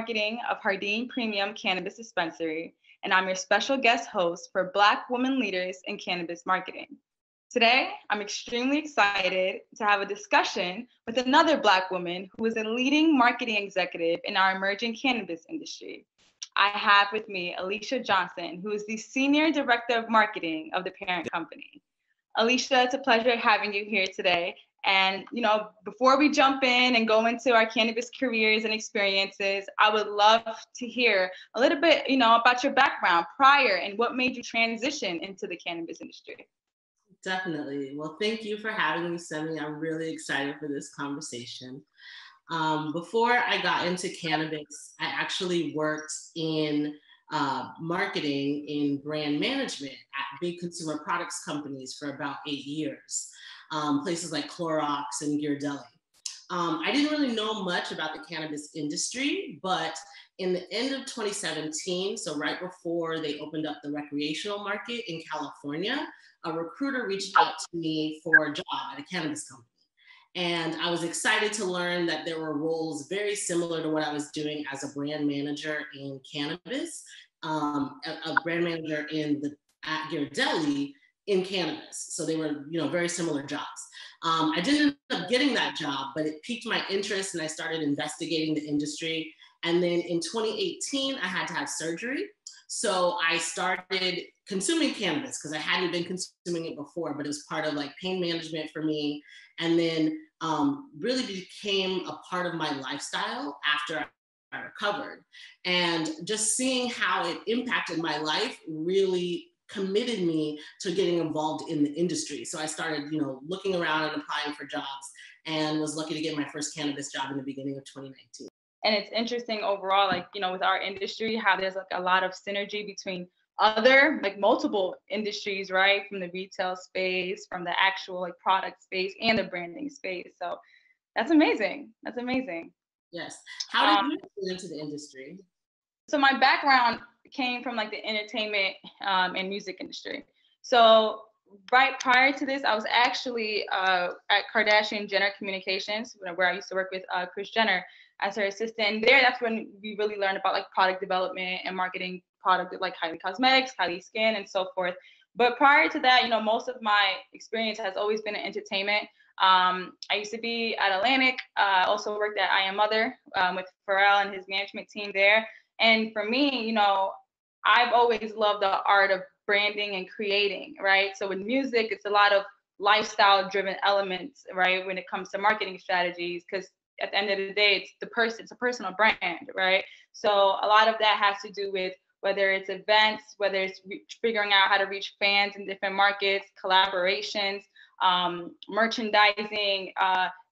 Marketing of Hardin Premium Cannabis Dispensary, and I'm your special guest host for Black Women Leaders in Cannabis Marketing. Today, I'm extremely excited to have a discussion with another Black woman who is a leading marketing executive in our emerging cannabis industry. I have with me Alicia Johnson, who is the Senior Director of Marketing of the parent company. Alicia, it's a pleasure having you here today. And, before we jump in and go into our cannabis careers and experiences, I would love to hear a little bit, about your background prior and what made you transition into the cannabis industry. Definitely. Well, thank you for having me, Semii. I'm really excited for this conversation. Before I got into cannabis, I actually worked in marketing in brand management at big consumer products companies for about 8 years, places like Clorox and Ghirardelli. I didn't really know much about the cannabis industry, but in the end of 2017, so right before they opened up the recreational market in California, a recruiter reached out to me for a job at a cannabis company. And I was excited to learn that there were roles very similar to what I was doing as a brand manager in cannabis, a brand manager at Ghirardelli in cannabis. So they were, very similar jobs. I didn't end up getting that job, but it piqued my interest and I started investigating the industry. And then in 2018, I had to have surgery. So I started consuming cannabis because I hadn't been consuming it before, but it was part of like pain management for me. And then really became a part of my lifestyle after I recovered. And just seeing how it impacted my life really committed me to getting involved in the industry. So I started, looking around and applying for jobs and was lucky to get my first cannabis job in the beginning of 2019. And it's interesting overall, with our industry, how there's a lot of synergy between other multiple industries, right? From the retail space, from the actual product space and the branding space. So that's amazing. That's amazing. Yes. How did you get into the industry? So my background came from the entertainment and music industry. So right prior to this, I was actually at Kardashian Jenner Communications, where I used to work with Kris Jenner as her assistant. And there, that's when we really learned about product development and marketing product like Kylie Cosmetics, Kylie Skin, and so forth. But prior to that, most of my experience has always been in entertainment. I used to be at Atlantic. Also worked at I Am Mother with Pharrell and his management team there. And for me, I've always loved the art of branding and creating, right? So with music, it's a lot of lifestyle-driven elements, right? When it comes to marketing strategies, because at the end of the day, it's a personal brand, right? So a lot of that has to do with whether it's events, whether it's figuring out how to reach fans in different markets, collaborations, merchandising,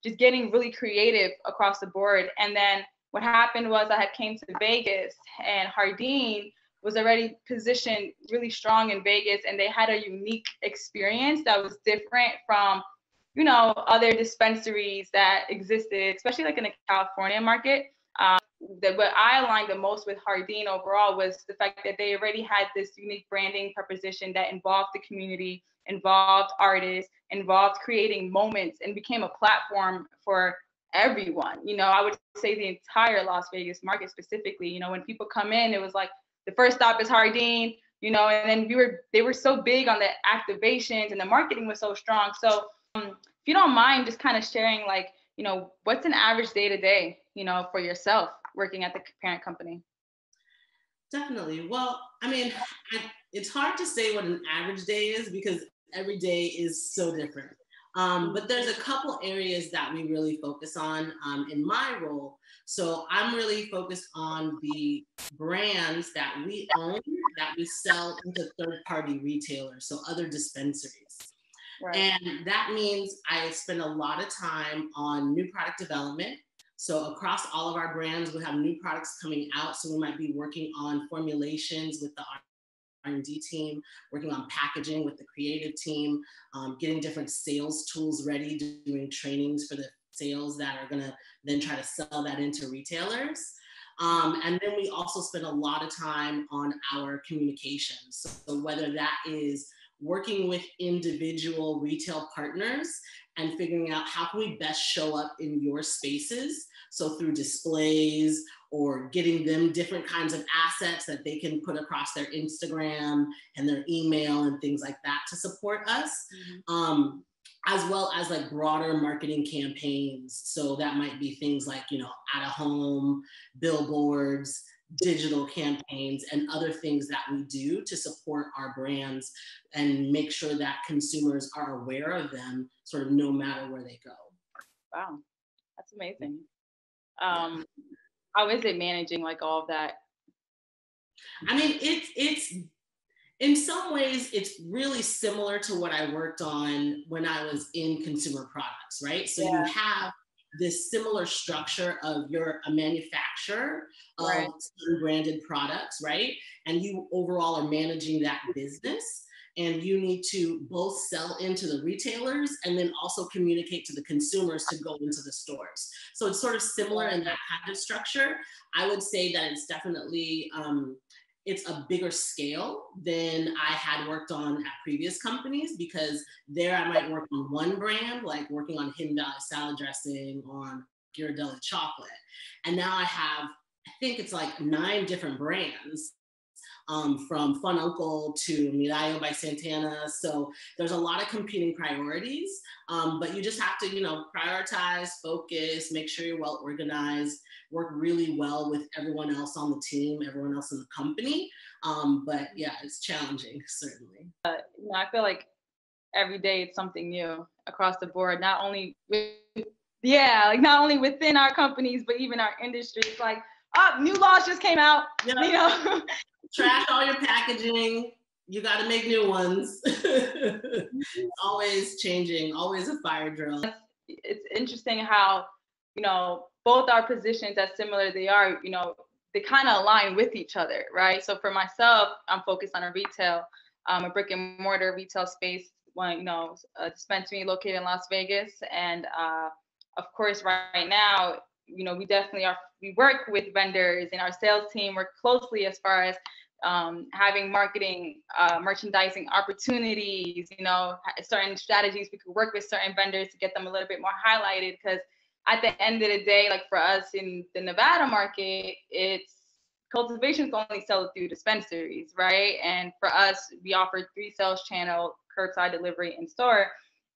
just getting really creative across the board. And then what happened was I had came to Vegas, and Hardin was already positioned really strong in Vegas, and they had a unique experience that was different from other dispensaries that existed, especially in the California market. That what I aligned the most with Hardin overall was the fact that they already had this unique branding proposition that involved the community, involved artists, involved creating moments, and became a platform for everyone. I would say the entire Las Vegas market specifically. When people come in, it was the first stop is Hardin, and then they were so big on the activations and the marketing was so strong. So if you don't mind just kind of sharing what's an average day to day, for yourself working at the parent company? Definitely. Well, it's hard to say what an average day is because every day is so different. But there's a couple areas that we really focus on in my role. So I'm really focused on the brands that we own, that we sell into third-party retailers, so other dispensaries. Right. And that means I spend a lot of time on new product development. So across all of our brands, we have new products coming out. So we might be working on formulations with the R&D team, working on packaging with the creative team, getting different sales tools ready, doing trainings for the sales that are gonna then try to sell that into retailers. And then we also spend a lot of time on our communications. So whether that is working with individual retail partners and figuring out how can we best show up in your spaces. So through displays or getting them different kinds of assets that they can put across their Instagram and their email and things like that to support us. As well as like broader marketing campaigns. So that might be things like, you know, out of home, billboards, digital campaigns, and other things that we do to support our brands and make sure that consumers are aware of them sort of no matter where they go. Wow, that's amazing. How is it managing like all of that? I mean, it's in some ways, it's really similar to what I worked on when I was in consumer products, right? So you have this similar structure of you're a manufacturer of certain branded products, right? And you overall are managing that business, and you need to both sell into the retailers and then also communicate to the consumers to go into the stores. So it's sort of similar in that kind of structure. I would say that it's definitely, it's a bigger scale than I had worked on at previous companies, because there I might work on one brand, like working on Hidden Valley salad dressing, on Ghirardelli chocolate. And now I have, I think it's like 9 different brands, from Fun Uncle to Mirayo by Santana. So there's a lot of competing priorities, but you just have to, you know, prioritize, focus, make sure you're well organized, work really well with everyone else on the team, everyone else in the company. But yeah, it's challenging, certainly. You know, I feel like every day it's something new across the board, not only not only within our companies, but even our industry. It's like, oh, new laws just came out, you know. Trash all your packaging, you got to make new ones. Always changing, always a fire drill. It's interesting how, you know, both our positions, as similar they are, you know, they kind of align with each other, right? So for myself, I'm focused on a brick and mortar retail space, you know, a dispensary located in Las Vegas. And of course, right now, you know, we work with vendors, and our sales team work closely as far as having marketing, merchandising opportunities, you know, certain strategies. We could work with certain vendors to get them a little bit more highlighted, because at the end of the day, like for us in the Nevada market, it's cultivation is only sold through dispensaries, right? And for us, we offer 3 sales channel, curbside delivery, and store.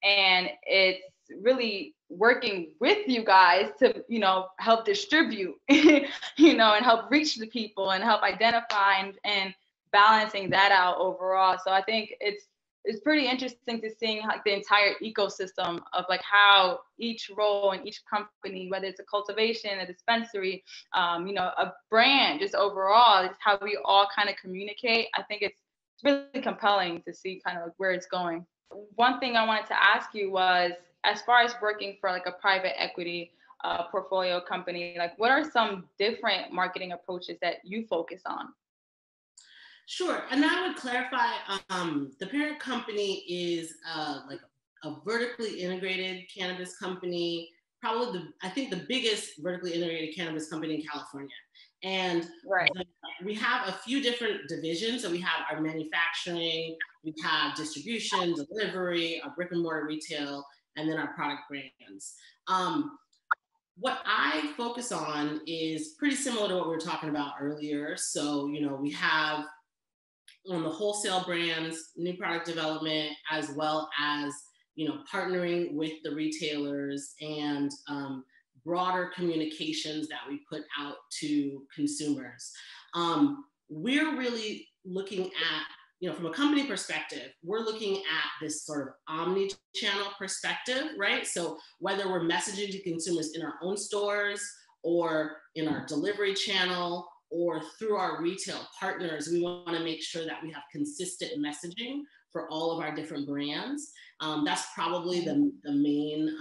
And it's really working with you guys to, you know, help distribute, you know, and help reach the people and help identify and balancing that out overall. So I think it's pretty interesting to seeing like the entire ecosystem of like how each role in each company, whether it's a cultivation, a dispensary, you know, a brand, just overall, it's how we all kind of communicate. I think it's really compelling to see kind of like where it's going. One thing I wanted to ask you was, as far as working for like a private equity portfolio company, like what are some different marketing approaches that you focus on? Sure, and I would clarify, the parent company is like a vertically integrated cannabis company, probably I think the biggest vertically integrated cannabis company in California. And we have a few different divisions. So we have our manufacturing, we have distribution, delivery, our brick and mortar retail, and then our product brands. What I focus on is pretty similar to what we were talking about earlier. So, you know, we have on the wholesale brands, new product development, as well as, you know, partnering with the retailers and broader communications that we put out to consumers. We're really looking at, you know, from a company perspective, we're looking at this sort of omni-channel perspective, right? So whether we're messaging to consumers in our own stores or in our delivery channel or through our retail partners, we want to make sure that we have consistent messaging for all of our different brands. That's probably the main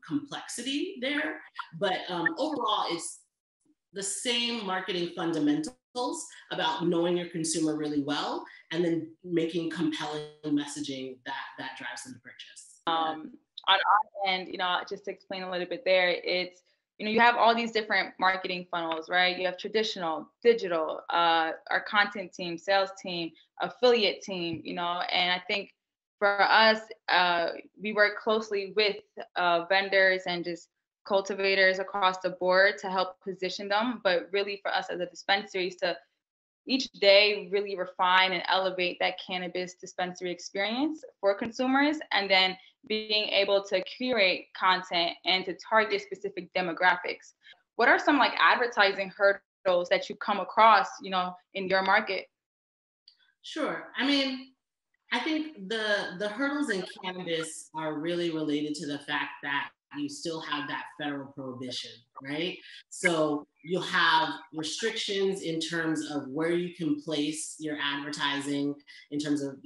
complexity there. But overall, it's the same marketing fundamentals about knowing your consumer really well and then making compelling messaging that drives them to purchase. On our end, you know, just to explain a little bit there, it's, you know, you have all these different marketing funnels, right? You have traditional, digital, our content team, sales team, affiliate team, you know, and I think for us, we work closely with vendors and just cultivators across the board to help position them, but really for us as a dispensary is to each day really refine and elevate that cannabis dispensary experience for consumers, and then being able to curate content and to target specific demographics. What are some like advertising hurdles that you come across, in your market? Sure. I mean, I think the hurdles in cannabis are really related to the fact that you still have that federal prohibition, right? So you'll have restrictions in terms of where you can place your advertising, in terms of,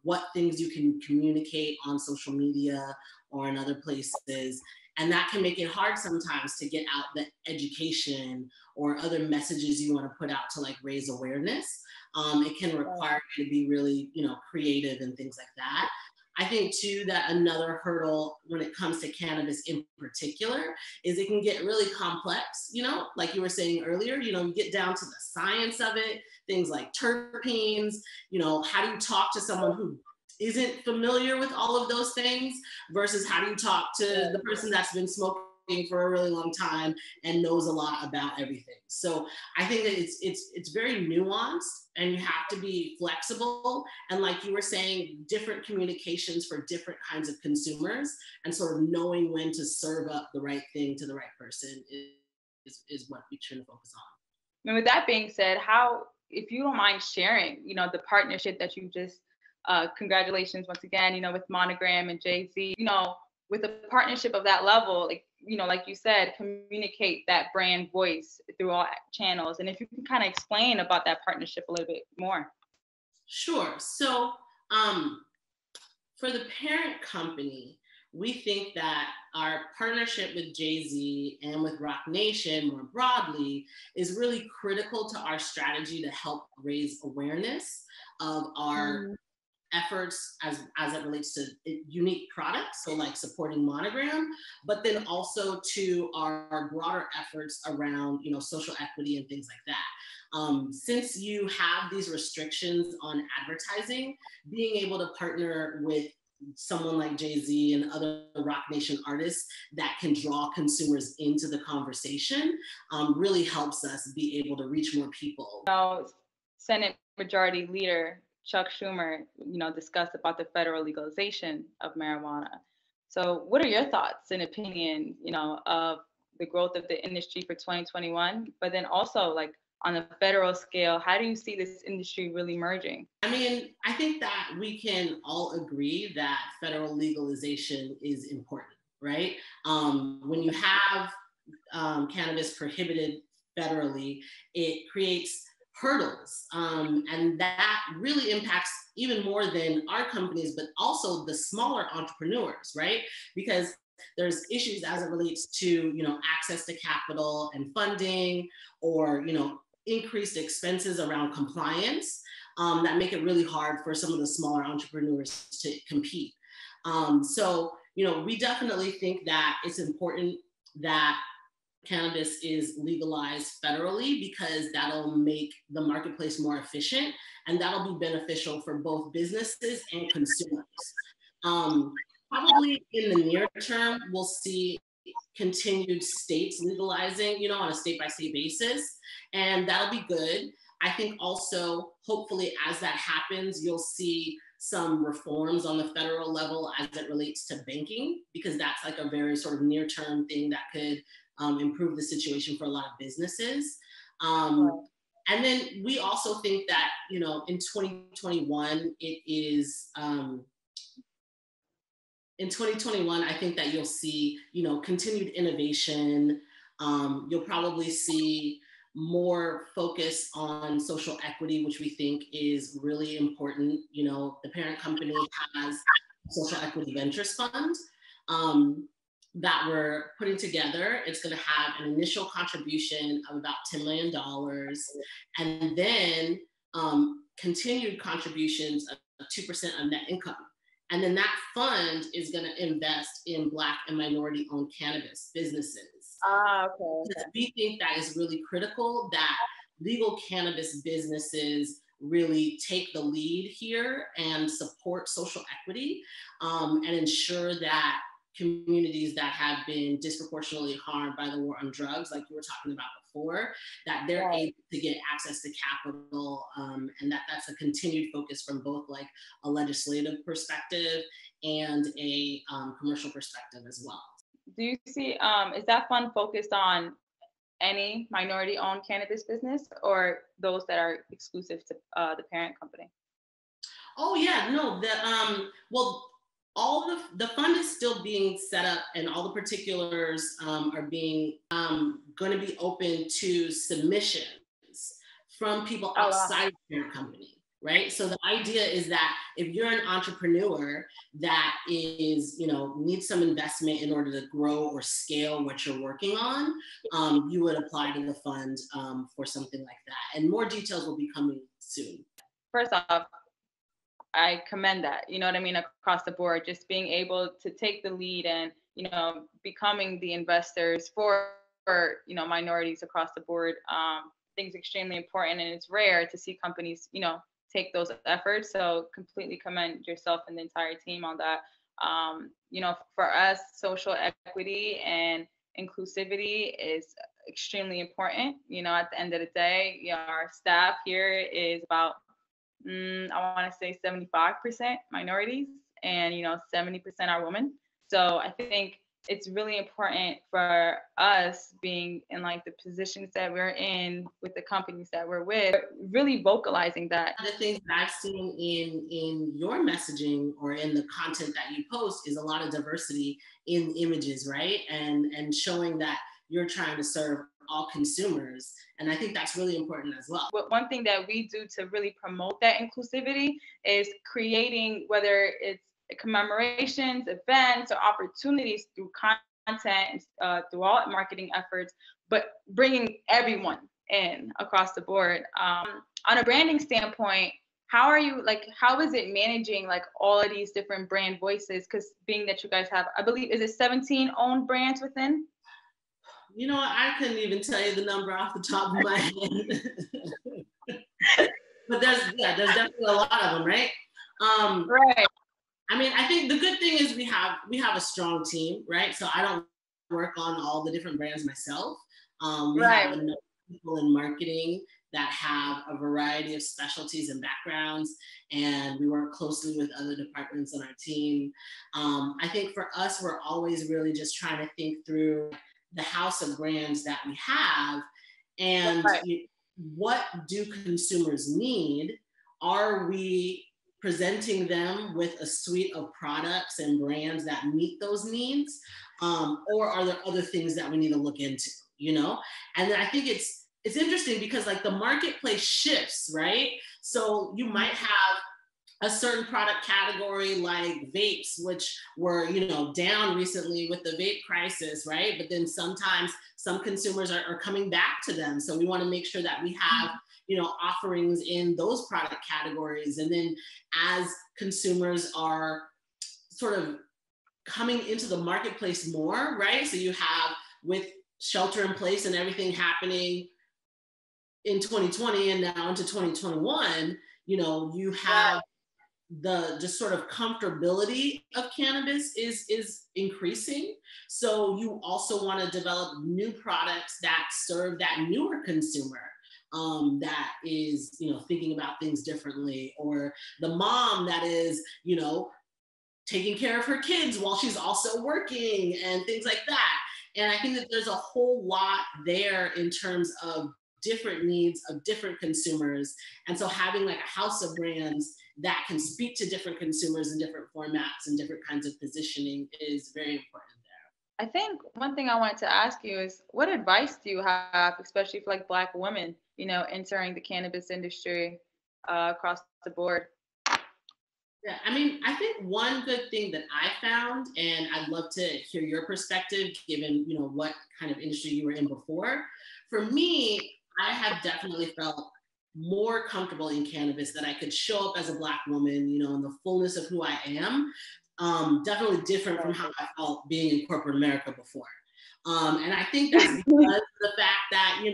what things you can communicate on social media or in other places. And that can make it hard sometimes to get out the education or other messages you want to put out to like raise awareness. It can require you to be really, creative and things like that. I think too that another hurdle when it comes to cannabis in particular is it can get really complex, like you were saying earlier, you get down to the science of it, things like terpenes, how do you talk to someone who isn't familiar with all of those things versus how do you talk to the person that's been smoking for a really long time and knows a lot about everything. So I think that it's very nuanced and you have to be flexible. And like you were saying, different communications for different kinds of consumers and sort of knowing when to serve up the right thing to the right person is what we try to focus on. And with that being said, if you don't mind sharing, the partnership that you just, congratulations once again, with Monogram and Jay-Z, with a partnership of that level, like you said, communicate that brand voice through all channels. And if you can kind of explain about that partnership a little bit more. Sure. So for the parent company, we think that our partnership with Jay-Z and with Roc Nation more broadly is really critical to our strategy to help raise awareness of our efforts as it relates to unique products, so like supporting Monogram, but then also to our broader efforts around social equity and things like that. Since you have these restrictions on advertising, being able to partner with someone like Jay-Z and other Roc Nation artists that can draw consumers into the conversation really helps us be able to reach more people. Senate Majority Leader Chuck Schumer, discussed about the federal legalization of marijuana. So what are your thoughts and opinion, of the growth of the industry for 2021, but then also like on a federal scale, how do you see this industry really merging? I mean, I think that we can all agree that federal legalization is important, right? When you have cannabis prohibited federally, it creates hurdles. And that really impacts even more than our companies, but also the smaller entrepreneurs, right? Because there's issues as it relates to, access to capital and funding, or, increased expenses around compliance that make it really hard for some of the smaller entrepreneurs to compete. So, we definitely think that it's important that cannabis is legalized federally because that'll make the marketplace more efficient and that'll be beneficial for both businesses and consumers. Probably in the near term, we'll see continued states legalizing, on a state-by-state basis, and that'll be good. I think also, hopefully, as that happens, you'll see some reforms on the federal level as it relates to banking, because that's like a very sort of near-term thing that could improve the situation for a lot of businesses. And then we also think that, in 2021, it is, in 2021, I think that you'll see, continued innovation. You'll probably see more focus on social equity, which we think is really important. The parent company has a social equity ventures fund that we're putting together. It's going to have an initial contribution of about $10 million, and then continued contributions of 2% of net income. And then that fund is going to invest in Black and minority-owned cannabis businesses. Okay. We think that is really critical, that legal cannabis businesses really take the lead here and support social equity and ensure that communities that have been disproportionately harmed by the war on drugs, like you were talking about before, that they're able to get access to capital, and that's a continued focus from both like a legislative perspective and a commercial perspective as well. Do you see, is that fund focused on any minority-owned cannabis business or those that are exclusive to the parent company? Oh yeah, no, well, all the fund is still being set up, and all the particulars are being going to be open to submissions from people outside the parent company, right? So the idea is that if you're an entrepreneur that is, needs some investment in order to grow or scale what you're working on, you would apply to the fund for something like that. And more details will be coming soon. First off, I commend that, you know what I mean, across the board, just being able to take the lead and, becoming the investors for minorities across the board. I think it's extremely important, and it's rare to see companies, take those efforts. So completely commend yourself and the entire team on that. For us, social equity and inclusivity is extremely important. At the end of the day, our staff here is about I want to say 75% minorities, and 70% are women. So I think it's really important for us being in like the positions that we're in with the companies that we're with, really vocalizing that. The things that I've seen in your messaging or in the content that you post is a lot of diversity in images, right? And showing that you're trying to serve all consumers. And I think that's really important as well. But one thing that we do to really promote that inclusivity is creating, whether it's commemorations, events, or opportunities through content, through all marketing efforts, but bringing everyone in across the board. On a branding standpoint, how is it managing like all of these different brand voices? Because being that you guys have, I believe, is it 17 owned brands within? I couldn't even tell you the number off the top of my head. But there's definitely a lot of them, right? Right. I mean, I think the good thing is we have a strong team, right? So I don't work on all the different brands myself. We have enough people in marketing that have a variety of specialties and backgrounds, and we work closely with other departments on our team. I think for us, we're always really just trying to think through the house of brands that we have, and what do consumers need? Are we presenting them with a suite of products and brands that meet those needs? Or are there other things that we need to look into, And then I think it's interesting because like the marketplace shifts, right? So you might have a certain product category like vapes, which were, down recently with the vape crisis, right? But then sometimes some consumers are coming back to them. So we want to make sure that we have, offerings in those product categories. And then as consumers are sort of coming into the marketplace more, right? So you have, with shelter in place and everything happening in 2020 and now into 2021, you have the just sort of comfortability of cannabis is increasing. So you also want to develop new products that serve that newer consumer that is, thinking about things differently, or the mom that is, taking care of her kids while she's also working and things like that. And I think that there's a whole lot there in terms of different needs of different consumers. And so having like a house of brands that can speak to different consumers in different formats and different kinds of positioning is very important there. I think one thing I wanted to ask you is, what advice do you have, especially for like Black women, entering the cannabis industry across the board? Yeah, I mean, I think one good thing that I found, and I'd love to hear your perspective, given, what kind of industry you were in before. For me, I have definitely felt more comfortable in cannabis, that I could show up as a Black woman, in the fullness of who I am. Definitely different from how I felt being in corporate America before. And I think that's because of the fact that,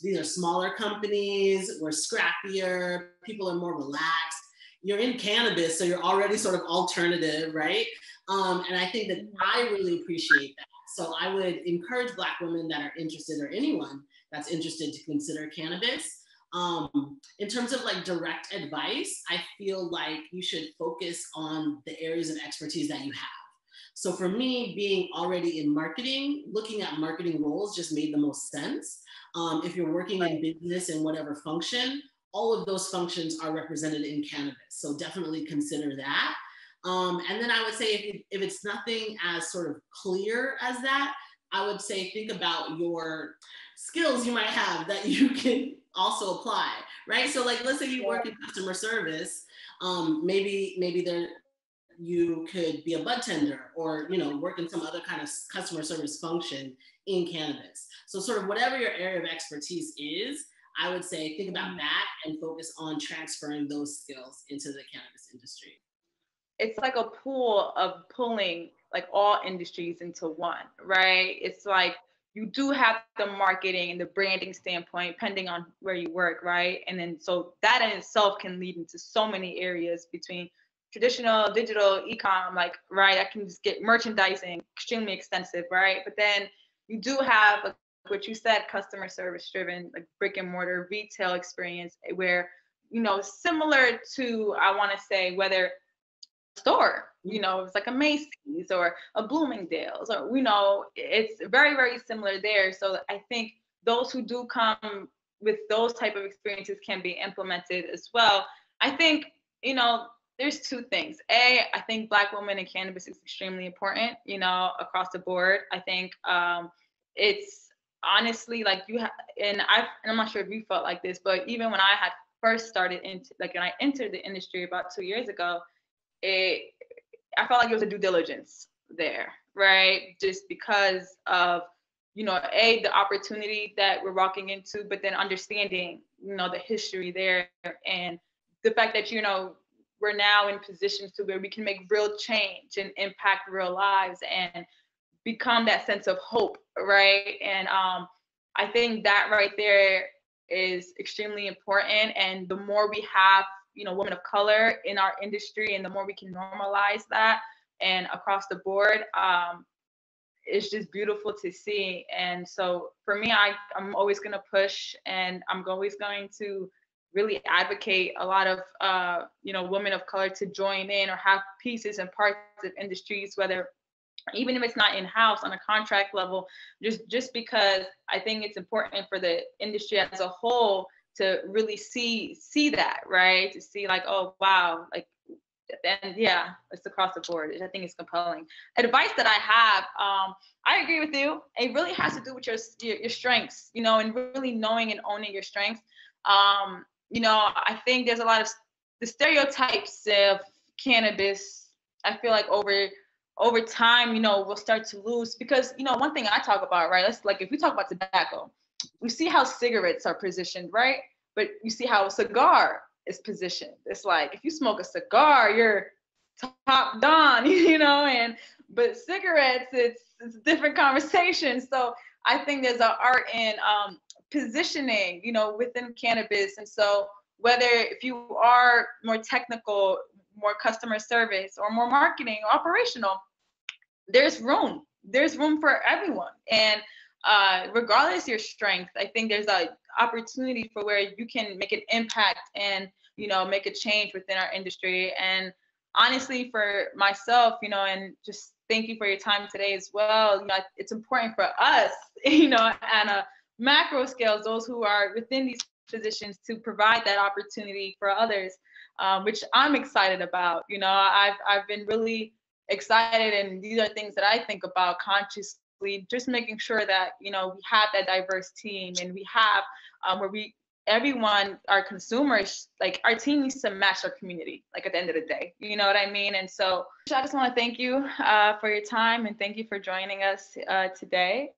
these are smaller companies, we're scrappier, people are more relaxed. you're in cannabis, so you're already sort of alternative, right? And I think that I really appreciate that. So I would encourage Black women that are interested, or anyone that's interested, to consider cannabis. In terms of like direct advice, I feel like you should focus on the areas of expertise that you have. So for me, being already in marketing, looking at marketing roles just made the most sense. If you're working in business in whatever function, all of those functions are represented in cannabis. So definitely consider that. And then I would say if it's nothing as sort of clear as that, I would say think about your skills you might have that you can also apply, right? So like, let's say you work in customer service, maybe there, you could be a bud tender, or work in some other kind of customer service function in cannabis. So sort of whatever your area of expertise is, I would say think about that and focus on transferring those skills into the cannabis industry. It's like a pool of pulling like all industries into one, right? It's like you do have the marketing and the branding standpoint, depending on where you work, right? And then so that in itself can lead into so many areas between traditional, digital, e-com, like, right? I can just get merchandising, extremely extensive, right? But then you do have, like what you said, customer service driven, like brick and mortar retail experience where, similar to, I want to say, whether store, it's like a Macy's or a Bloomingdale's, or it's very, very similar there. So I think those who do come with those type of experiences can be implemented as well. I think there's two things. I think Black women in cannabis is extremely important, across the board. I think it's honestly like and I'm not sure if you felt like this, but even when I had first started when I entered the industry about 2 years ago, I felt like it was a due diligence there, right? Just because of, the opportunity that we're walking into, but then understanding, the history there, and the fact that, we're now in positions to where we can make real change and impact real lives and become that sense of hope, right? And I think that right there is extremely important. And the more we have women of color in our industry, and the more we can normalize that and across the board, it's just beautiful to see. And so for me, I'm always going to push, and I'm always going to really advocate a lot of women of color to join in or have pieces and parts of industries, whether even if it's not in-house on a contract level, just because I think it's important for the industry as a whole to really see that, right? To see like, oh, wow, like, and yeah, it's across the board. I think it's compelling. Advice that I have, I agree with you. It really has to do with your strengths, and really knowing and owning your strengths. I think there's a lot of the stereotypes of cannabis. I feel like over time, we'll start to lose, because, one thing I talk about, right? Let's, like, if we talk about tobacco, we see how cigarettes are positioned, right? But you see how a cigar is positioned. It's like, if you smoke a cigar, you're top don, but cigarettes, it's a different conversation. So I think there's an art in positioning, within cannabis. And so whether if you are more technical, more customer service, or more marketing or operational, there's room for everyone. And regardless of your strength, I think there's an opportunity for where you can make an impact and, make a change within our industry. And honestly, for myself, and just thank you for your time today as well. It's important for us, on a macro scale, those who are within these positions, to provide that opportunity for others, which I'm excited about. I've been really excited, and these are things that I think about consciously, just making sure that we have that diverse team, and we have where everyone, our consumers, like, our team needs to match our community, like, at the end of the day, you know what I mean? And so I just want to thank you for your time, and thank you for joining us today.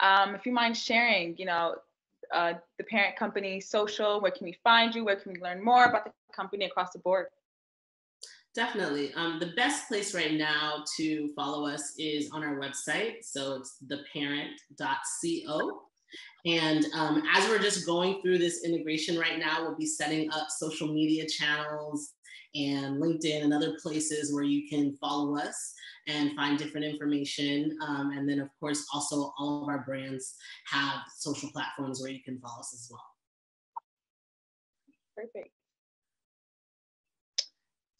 If you mind sharing, the parent company social, where can we find you? Where can we learn more about the company across the board? Definitely. The best place right now to follow us is on our website. So it's theparent.co. And as we're just going through this integration right now, we'll be setting up social media channels and LinkedIn and other places where you can follow us and find different information. And then of course, also all of our brands have social platforms where you can follow us as well. Perfect.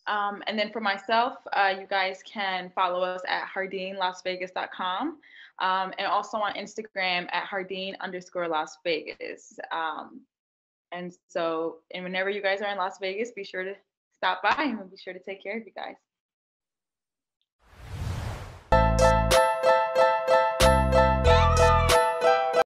And then for myself, you guys can follow us at hardeenlasvegas.com and also on Instagram at Hardeen_Las Vegas. And whenever you guys are in Las Vegas, be sure to stop by and we'll be sure to take care of you guys.